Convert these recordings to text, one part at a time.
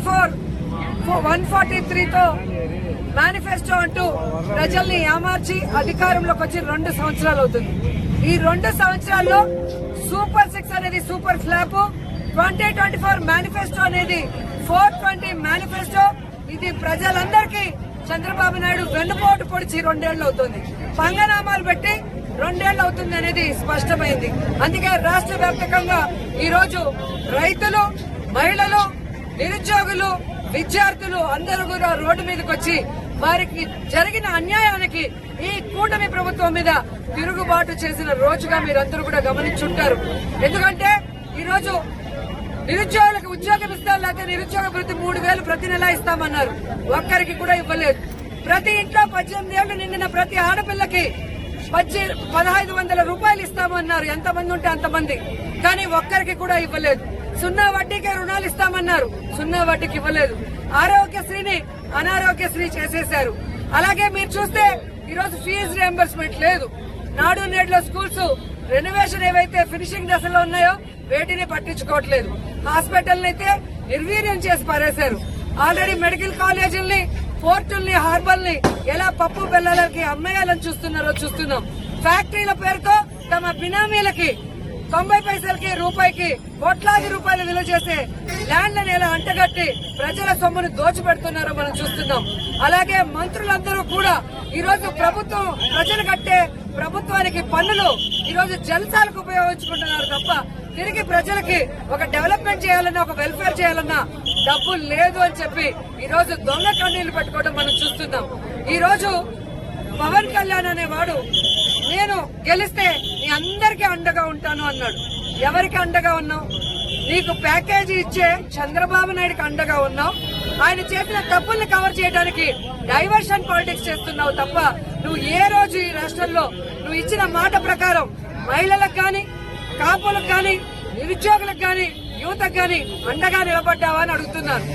143తో manifesto అంటూ ప్రజల్ని ఏమార్చి అధికారంలోకి వచ్చి 2 సంవత్సరాలు అవుతుంది. ఈ 2 సంవత్సరాల్లో సూపర్ 6 అనేది సూపర్ ఫ్లాప్, 2024 మేనిఫెస్టో అనేది 420 మేనిఫెస్టో. ఇది ప్రజలందరికీ చంద్రబాబు నాయుడు వెన్నుపోటు పొడిచి 2 ఏళ్లు అవుతుంది, పంగనామాలు పెట్టి 2 ఏళ్లు అవుతుంది అనేది స్పష్టమైంది. అందుకే రాష్ట్ర వ్యాప్తంగా ఈ రోజు రైతులు, మహిళలు, నిరుద్యోగులు, విద్యార్థులు అందరూ కూడా రోడ్డు మీదకి వచ్చి వారికి జరిగిన అన్యాయానికి ఈ కూటమి ప్రభుత్వం మీద తిరుగుబాటు చేసిన రోజుగా మీరందరూ కూడా గమనించుంటారు. ఎందుకంటే ఈ రోజు నిరుద్యోగులకు ఉద్యోగం ఇస్తాం, లేకపోతే నిరుద్యోగ వృత్తి 3000 ప్రతి నెల ఇస్తామన్నారు, ఒక్కరికి కూడా ఇవ్వలేదు. ప్రతి ఇంట్లో 18 ఏళ్లు నిండిన ప్రతి ఆడపిల్లకి 1500 రూపాయలు ఇస్తామన్నారు, ఎంతమంది ఉంటే అంతమంది, కానీ ఒక్కరికి కూడా ఇవ్వలేదు. 0 వడ్డీకే రుణాలు ఇస్తామన్నారు, 0 వడ్డీకి ఇవ్వలేదు. ఆరోగ్యశ్రీని అనారోగ్యశ్రీ చేసేశారు. అలాగే మీరు చూస్తే ఈరోజు ఫీజు రియంబర్స్మెంట్ లేదు. నాడు నేడులో స్కూల్స్ రెనోవేషన్ ఏవైతే ఫినిషింగ్ దశలో ఉన్నాయో వేటిని పట్టించుకోవట్లేదు. హాస్పిటల్ అయితే నిర్వీర్యం చేసి పారేశారు. ఆల్రెడీ మెడికల్ కాలేజీల్ని, పోర్టుల్ని, హార్బర్ని ఎలా పప్పు బెల్లాలకి అమ్మేయాలని చూస్తున్నారో చూస్తున్నాం. ఫ్యాక్టరీల పేరుతో తమ బినామీలకి 90 పైసలకి రూపాయికి కోట్లాది రూపాయలు విలువ చేసే ల్యాండ్లను ఎలా అంటగట్టి ప్రజల సొమ్మును దోచిపెడుతున్నారో మనం చూస్తున్నాం. అలాగే మంత్రులందరూ కూడా ఈ రోజు ప్రభుత్వం ప్రజలు కట్టే ప్రభుత్వానికి పన్నులు ఈ రోజు జల్సాలకు ఉపయోగించుకుంటున్నారు తప్ప తిరిగి ప్రజలకి ఒక డెవలప్మెంట్ చేయాలన్నా, ఒక వెల్ఫేర్ చేయాలన్నా డబ్బులు లేదు అని చెప్పి ఈ రోజు దొంగ కన్నీళ్లు పెట్టుకోవడం మనం చూస్తున్నాం. ఈ రోజు పవన్ కళ్యాణ్ అనేవాడు నేను గెలిస్తే నీ అందరికీ అండగా ఉంటాను అన్నాడు. ఎవరికి అండగా ఉన్నావు? నీకు ప్యాకేజీ ఇచ్చే చంద్రబాబు నాయుడుకి అండగా ఉన్నావు. ఆయన చేసిన తప్పుల్ని కవర్ చేయడానికి డైవర్షన్ పాలిటిక్స్ చేస్తున్నావు తప్ప నువ్వు ఏ రోజు ఈ రాష్ట్రంలో నువ్వు ఇచ్చిన మాట ప్రకారం మహిళలకు గాని, కాపులకు గాని, నిరుద్యోగులకు గాని, యువతకు గాని అండగా నిలబడ్డావా అని అడుగుతున్నాను.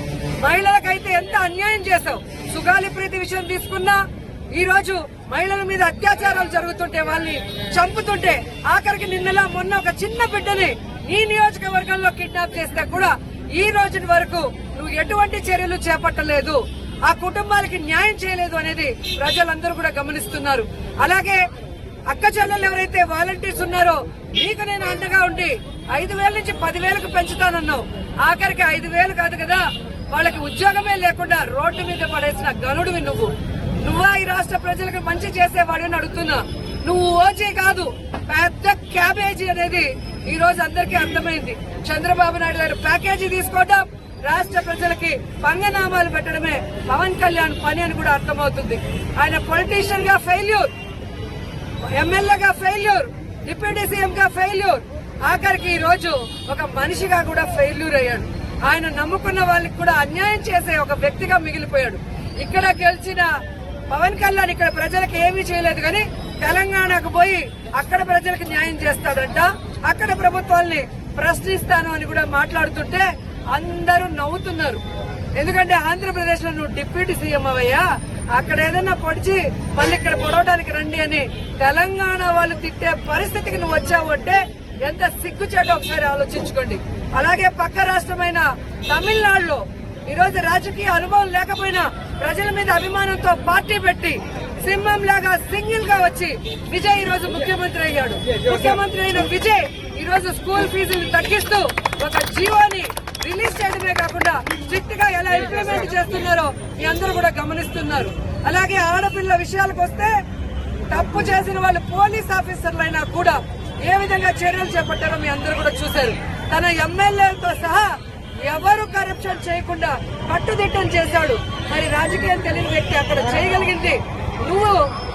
మహిళలకైతే ఎంత అన్యాయం చేశావు. సుగాలి ప్రీతి విషయం తీసుకున్నా ఈ రోజు మహిళల మీద అత్యాచారాలు జరుగుతుంటే, వాళ్ళని చంపుతుంటే, ఆఖరికి నిన్నలా మొన్న ఒక చిన్న బిడ్డని నీ నియోజకవర్గంలో కిడ్నాప్ చేస్తే కూడా ఈ రోజు వరకు నువ్వు ఎటువంటి చర్యలు చేపట్టలేదు, ఆ కుటుంబాలకి న్యాయం చేయలేదు అనేది ప్రజలందరూ కూడా గమనిస్తున్నారు. అలాగే అక్క చెల్లెలు ఎవరైతే వాలంటీర్స్ ఉన్నారో నీకు నేను అండగా ఉండి 5,000 నుంచి 10,000కు పెంచుతానన్నావు. ఆఖరికి 5,000 కాదు కదా, వాళ్ళకి ఉద్యోగమే లేకుండా రోడ్డు మీద పడేసిన గనుడివి నువ్వా ఈ రాష్ట్ర ప్రజలకు మంచి చేసేవాడని అడుగుతున్నా. నువ్వు ఓజీ కాదు, పెద్ద క్యాబేజీ అనేది ఈ రోజు అందరికీ అర్థమైంది. చంద్రబాబు నాయుడు గారు ప్యాకేజీ తీసుకోవడం, రాష్ట్ర ప్రజలకి పంగనామాలు పెట్టడమే పవన్ కళ్యాణ్ పని అని కూడా అర్థమవుతుంది. ఆయన పొలిటీషియన్ గా ఫెయిల్యూర్, ఎమ్మెల్యేగా ఫెయిల్యూర్, డిప్యూటీ సీఎం గా ఫెయిల్యూర్, ఆఖరికి ఈ రోజు ఒక మనిషిగా కూడా ఫెయిల్యూర్ అయ్యాడు. ఆయన నమ్ముకున్న వాళ్ళకి కూడా అన్యాయం చేసే ఒక వ్యక్తిగా మిగిలిపోయాడు. ఇక్కడ గెలిచిన పవన్ కళ్యాణ్ ఇక్కడ ప్రజలకు ఏమీ చేయలేదు, కానీ తెలంగాణకు పోయి అక్కడ ప్రజలకు న్యాయం చేస్తాడంట, అక్కడ ప్రభుత్వాల్ని ప్రశ్నిస్తాను అని కూడా మాట్లాడుతుంటే అందరూ నవ్వుతున్నారు. ఎందుకంటే ఆంధ్రప్రదేశ్ లో నువ్వు డిప్యూటీ సీఎం అవయ్యా, అక్కడ ఏదైనా పొడిచి మళ్ళీ ఇక్కడ పొడవడానికి రండి అని తెలంగాణ వాళ్ళు తిట్టే పరిస్థితికి నువ్వు వచ్చావు అంటే ఎంత సిగ్గుచేటో ఒకసారి ఆలోచించుకోండి. అలాగే పక్క రాష్ట్రమైన తమిళనాడులో ఈ రోజు రాజకీయ అనుభవం లేకపోయినా ప్రజల మీద అభిమానంతో పార్టీ పెట్టి సింహం లాగా సింగిల్ గా వచ్చి విజయ్ ఈ రోజు ముఖ్యమంత్రి అయ్యాడు. ముఖ్యమంత్రి అయిన విజయ్ ఈ రోజు స్కూల్ ఫీజులు తగ్గిస్తూ ఒక జీవోని రిలీజ్ చేయడమే కాకుండా స్ట్రిక్ట్ గా ఎలా ఇంప్లిమెంట్ చేస్తున్నారో మీ అందరూ కూడా గమనిస్తున్నారు. అలాగే ఆడపిల్ల విషయాలకు వస్తే తప్పు చేసిన వాళ్ళు పోలీస్ ఆఫీసర్లైనా కూడా ఏ విధంగా చర్యలు చేపట్టారో మీ అందరూ కూడా చూశారు. తన ఎమ్మెల్యేలతో సహా ఎవరు కరప్షన్ చేయకుండా కట్టుదిట్టం చేశాడు. మరి రాజకీయం తెలియని వ్యక్తి అక్కడ చేయగలిగింది నువ్వు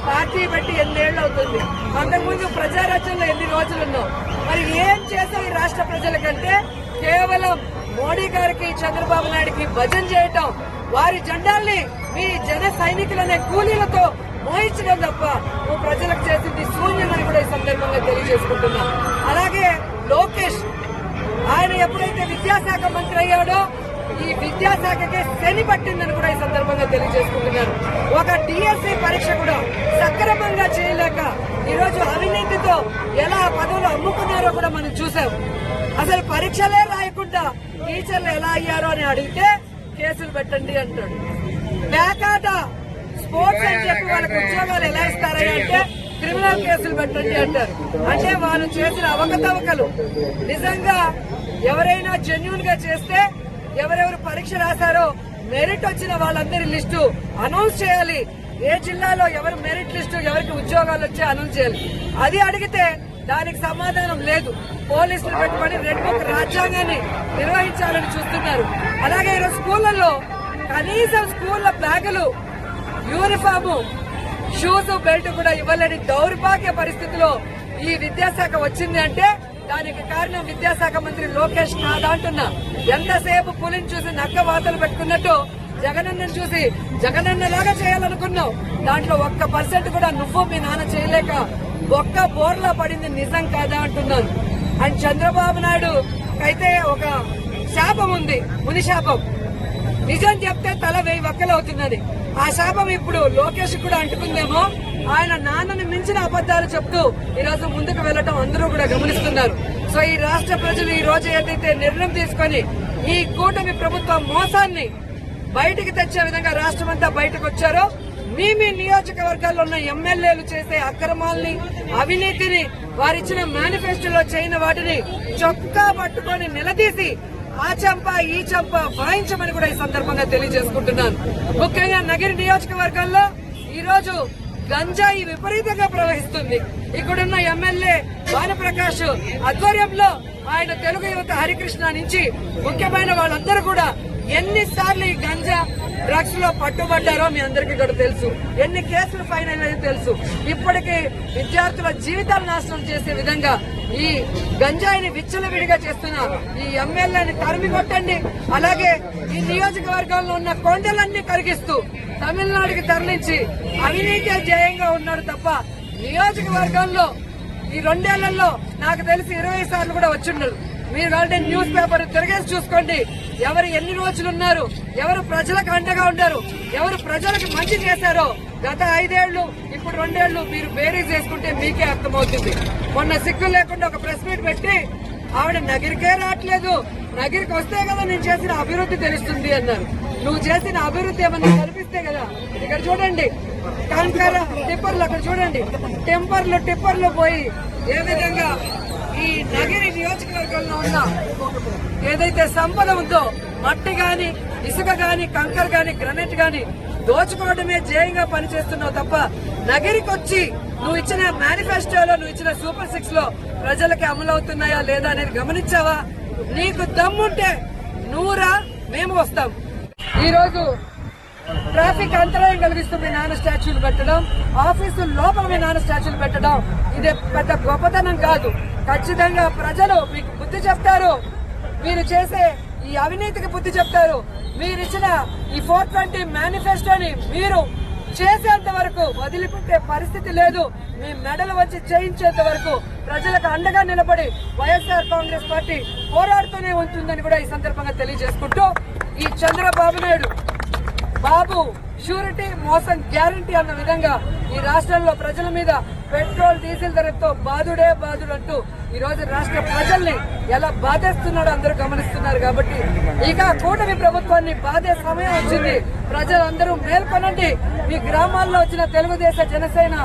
పార్టీ పెట్టి 8 ఏళ్లు అవుతుంది. అంతకుముందు ప్రజారచనలో ఎన్ని రోజులున్నావు? మరి ఏం చేసావు ఈ రాష్ట్ర ప్రజలకంటే కేవలం మోడీ గారికి, చంద్రబాబు నాయుడికి భజన చేయటం, వారి జెండాల్ని మీ జన సైనికులనే కూలీలతో మోహించడం తప్ప నువ్వు ప్రజలకు చేసింది శూన్యమని కూడా ఈ సందర్భంగా తెలియజేసుకుంటున్నా. అలాగే లోకేష్ ఆయన ఎప్పుడైతే విద్యాశాఖ మంత్రి అయ్యాడో ఈ విద్యాశాఖకే శని పట్టిందని కూడా ఈ సందర్భంగా తెలియజేసుకుంటున్నారు. ఒక డిఎస్సి పరీక్ష కూడా సక్రమంగా చేయలేక ఈరోజు అవినీతితో ఎలా పదవులు అమ్ముకున్నారో కూడా మనం చూసాం. అసలు పరీక్షలే రాయకుండా టీచర్లు ఎలా అయ్యారో అని అడిగితే కేసులు పెట్టండి అంటాడు. పేకాట స్పోర్ట్స్ అని చెప్పి వాళ్ళకి ఉద్యోగాలు ఎలా ఇస్తారని అంటే క్రిమినల్ కేసులు పెట్టండి అంటారు. అంటే వాళ్ళు చేసిన అవకతవకలు నిజంగా ఎవరైనా జెన్యూన్ గా చేస్తే ఎవరెవరు పరీక్ష రాశారో మెరిట్ వచ్చిన వాళ్ళందరి లిస్టు అనౌన్స్ చేయాలి. ఏ జిల్లాలో ఎవరు మెరిట్ లిస్టు ఎవరికి ఉద్యోగాలు వచ్చి అనౌన్స్ చేయాలి. అది అడిగితే దానికి సమాధానం లేదు. పోలీసులు పెట్టుకుని రెడ్ బుక్ రాజ్యాంగాన్ని నిర్వహించాలని చూస్తున్నారు. అలాగే ఈరోజు స్కూళ్లలో కనీసం స్కూళ్ల బ్యాగులు, యూనిఫాము, షూస్, బెల్ట్ కూడా ఇవ్వలేని దౌర్భాగ్య పరిస్థితిలో ఈ విద్యాశాఖ వచ్చింది అంటే దానికి కారణం విద్యాశాఖ మంత్రి లోకేష్ కాదా అంటున్నా. ఎంతసేపు పులిని చూసి నక్క వాతలు పెట్టుకున్నట్టు జగనన్నను చూసి జగనన్నలాగా చేయాలనుకున్నావు. దాంట్లో 1% కూడా నువ్వు మీ నాన్న చేయలేక ఒక్క బోర్లా పడింది నిజం కాదా అంటున్నాను. అండ్ చంద్రబాబు నాయుడు అయితే ఒక శాపం ఉంది, ముని శాపం. నిజం చెప్తే తల 1000 వక్కలవుతుందని. ఆ శాపం ఇప్పుడు లోకేష్ కూడా అంటుకుందేమో. ఆయన నాన్నని మించిన అబద్దాలు చెప్తూ ఈ రోజు ముందుకు వెళ్లడం అందరూ కూడా గమనిస్తున్నారు. సో ఈ రాష్ట్ర ప్రజలు ఈ రోజు ఏదైతే నిర్ణయం తీసుకుని ఈ కూటమి ప్రభుత్వ మోసాన్ని బయటికి తెచ్చే విధంగా రాష్ట్రమంతా బయటకు వచ్చారో, మీ నియోజకవర్గాల్లో ఉన్న ఎమ్మెల్యేలు చేసే అక్రమాల్ని, అవినీతిని, వారిచ్చిన మేనిఫెస్టోలో చేయని వాటిని చొక్కా పట్టుకొని నిలదీసి ఆ చంప ఈ చంప వాయించమని కూడా ఈ సందర్భంగా తెలియజేసుకుంటున్నాను. ముఖ్యంగా నగిరి నియోజకవర్గంలో ఈ రోజు గంజాయి విపరీతంగా ప్రవహిస్తుంది. ఇక్కడున్న ఎమ్మెల్యే భానుప్రకాష్ ఆధ్వర్యంలో ఆయన తెలుగు యువత హరికృష్ణ నుంచి ముఖ్యమైన వాళ్ళందరూ కూడా ఎన్నిసార్లు ఈ గంజా డ్రగ్స్ లో పట్టుబడ్డారో మీ అందరికీ కూడా తెలుసు. ఎన్ని కేసులు ఫైన్ అయినాయో తెలుసు. ఇప్పటికీ విద్యార్థుల జీవితాలు నాశనం చేసే విధంగా ఈ గంజాయిని విచ్చలవిడిగా చేస్తున్న ఈ ఎమ్మెల్యేని తరిమి కొట్టండి. అలాగే ఈ నియోజకవర్గంలో ఉన్న కొండలన్నీ కరిగిస్తూ తమిళనాడుకి తరలించి అవినీతి జయంగా ఉన్నారు తప్ప నియోజకవర్గంలో ఈ 2 ఏళ్లలో నాకు తెలిసి 20 సార్లు కూడా వచ్చిండరు. మీరు కాబట్టి న్యూస్ పేపర్ తిరగేసి చూసుకోండి. ఎవరు ఎన్ని రోజులు ఉన్నారు, ఎవరు ప్రజలకు అండగా ఉన్నారు, ఎవరు ప్రజలకు మంచి చేశారో గత 5 ఏళ్లు ఇప్పుడు 2 ఏళ్లు మీరు బేరీజ్ చేసుకుంటే మీకే అర్థమవుతుంది. మొన్న సిగ్గు లేకుండా ఒక ప్రెస్ మీట్ పెట్టి ఆవిడ నగిరికే రావట్లేదు, నగిరికి వస్తే కదా నేను చేసిన అభివృద్ధి తెలుస్తుంది అన్నారు. నువ్వు చేసిన అభివృద్ధి ఏమన్నా కనిపిస్తే కదా. ఇక్కడ చూడండి కంకర టిప్పర్లు, అక్కడ చూడండి టిప్పర్లు పోయి ఏ విధంగా ఈ నగిరి నియోజకవర్గంలో ఉన్న ఏదైతే సంపద ఉందో మట్టి గాని, ఇసుక గాని, కంకర్ గాని, గ్రనైట్ గాని దోచుకోవడమే ధ్యేయంగా పనిచేస్తున్నావు తప్ప నగిరికి వచ్చి నువ్వు ఇచ్చిన మేనిఫెస్టోలో, నువ్వు ఇచ్చిన సూపర్ 6 లో ప్రజలకి అమలవుతున్నాయా లేదా అనేది గమనించావా? నీకు దమ్ముంటే నువ్వురా, మేము వస్తాం. ఈ రోజు ట్రాఫిక్ అంతరాయం కలిగిస్తూ మీ నాన్న స్టాచ్యూలు పెట్టడం, ఆఫీసు లోపల మీ నాన్న స్టాచ్యూలు పెట్టడం ఇదే పెద్ద గొప్పతనం కాదు. ఖచ్చితంగా ప్రజలు మీకు బుద్ధి చెప్తారు. మీరు చేసే ఈ అవినీతికి బుద్ధి చెప్తారు. మీరిచ్చిన ఈ 420 మేనిఫెస్టోని మీరు చేసేంత వరకు వదిలిపెట్టే పరిస్థితి లేదు. మీ మెడలు వచ్చి చేయించేంత వరకు ప్రజలకు అండగా నిలబడి వైఎస్ఆర్ కాంగ్రెస్ పార్టీ పోరాడుతూనే ఉంటుందని కూడా ఈ సందర్భంగా తెలియజేసుకుంటూ, ఈ చంద్రబాబు నాయుడు బాబు షూరిటీ మోసం గ్యారంటీ అన్న విధంగా ఈ రాష్ట్రంలో ప్రజల మీద పెట్రోల్ డీజిల్ ధరతో బాధుడే బాధుడంటూ ఈ రోజు రాష్ట్ర ప్రజల్ని ఎలా బాధేస్తున్నాడో అందరూ గమనిస్తున్నారు. కాబట్టి ఇక కూటమి ప్రభుత్వాన్ని బాధే సమయం వచ్చింది. ప్రజలందరూ మేల్కొనండి. మీ గ్రామాల్లో వచ్చిన తెలుగుదేశం, జనసేన